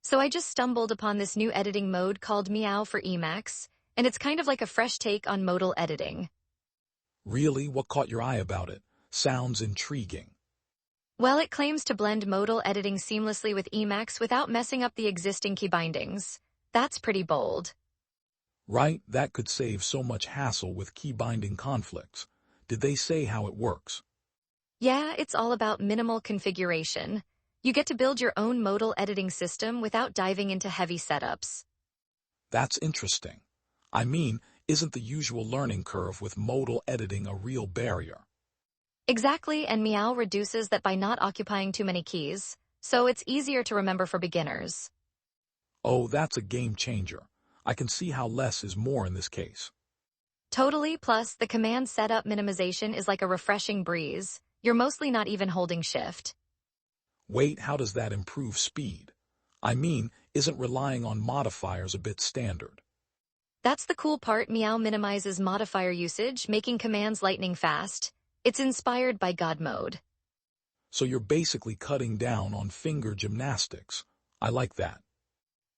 So I just stumbled upon this new editing mode called Meow for Emacs, and it's kind of like a fresh take on modal editing. Really? What caught your eye about it? Sounds intriguing. Well, it claims to blend modal editing seamlessly with Emacs without messing up the existing key bindings. That's pretty bold. Right? That could save so much hassle with key binding conflicts. Did they say how it works? Yeah, it's all about minimal configuration. You get to build your own modal editing system without diving into heavy setups. That's interesting. I mean, isn't the usual learning curve with modal editing a real barrier? Exactly, and Meow reduces that by not occupying too many keys, so it's easier to remember for beginners. Oh, that's a game changer. I can see how less is more in this case. Totally, plus the command setup minimization is like a refreshing breeze. You're mostly not even holding shift. Wait, how does that improve speed? I mean, isn't relying on modifiers a bit standard? That's the cool part. Meow minimizes modifier usage, making commands lightning fast. It's inspired by God mode. So you're basically cutting down on finger gymnastics. I like that.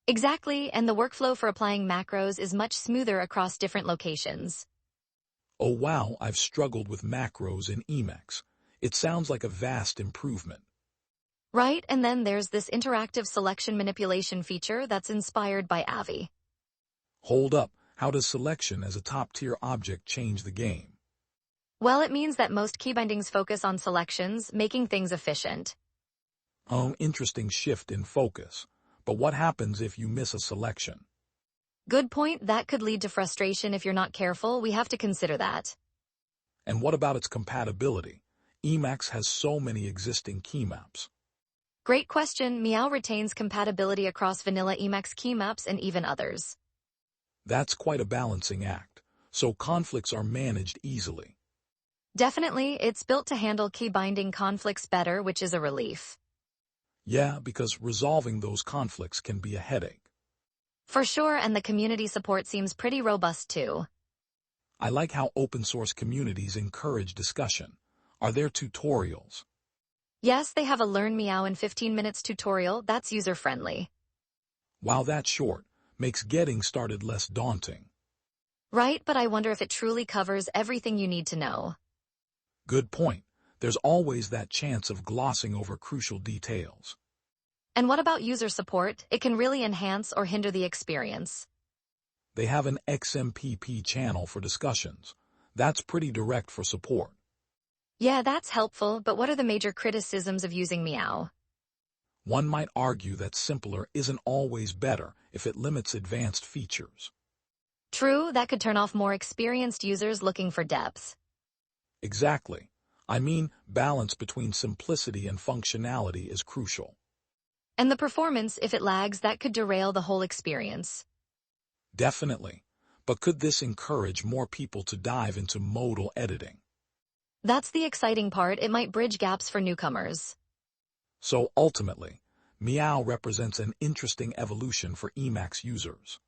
Exactly, and the workflow for applying macros is much smoother across different locations. Oh wow, I've struggled with macros in Emacs. It sounds like a vast improvement. Right, and then there's this interactive selection manipulation feature that's inspired by Avi. Hold up, how does selection as a top-tier object change the game? Well, it means that most key bindings focus on selections, making things efficient. Oh, interesting shift in focus. But what happens if you miss a selection? Good point, that could lead to frustration if you're not careful. We have to consider that. And what about its compatibility? Emacs has so many existing key maps. Great question. Meow retains compatibility across vanilla Emacs key maps and even others. That's quite a balancing act, so conflicts are managed easily. Definitely, it's built to handle key binding conflicts better, which is a relief. Yeah, because resolving those conflicts can be a headache. For sure, and the community support seems pretty robust too. I like how open source communities encourage discussion. Are there tutorials? Yes, they have a Learn Meow in 15 minutes tutorial that's user-friendly. While that's short, makes getting started less daunting. Right, but I wonder if it truly covers everything you need to know. Good point. There's always that chance of glossing over crucial details. And what about user support? It can really enhance or hinder the experience. They have an XMPP channel for discussions. That's pretty direct for support. Yeah, that's helpful, but what are the major criticisms of using Meow? One might argue that simpler isn't always better if it limits advanced features. True, that could turn off more experienced users looking for depth. Exactly. I mean, balance between simplicity and functionality is crucial. And the performance, if it lags, that could derail the whole experience. Definitely. But could this encourage more people to dive into modal editing? That's the exciting part. It might bridge gaps for newcomers. So ultimately, Meow represents an interesting evolution for Emacs users.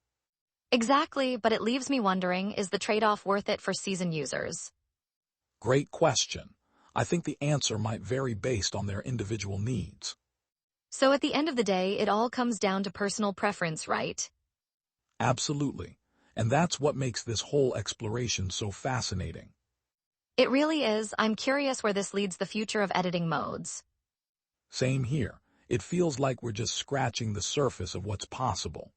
Exactly, but it leaves me wondering, is the trade-off worth it for seasoned users? Great question. I think the answer might vary based on their individual needs. So at the end of the day, it all comes down to personal preference, right? Absolutely. And that's what makes this whole exploration so fascinating. It really is. I'm curious where this leads the future of editing modes. Same here. It feels like we're just scratching the surface of what's possible.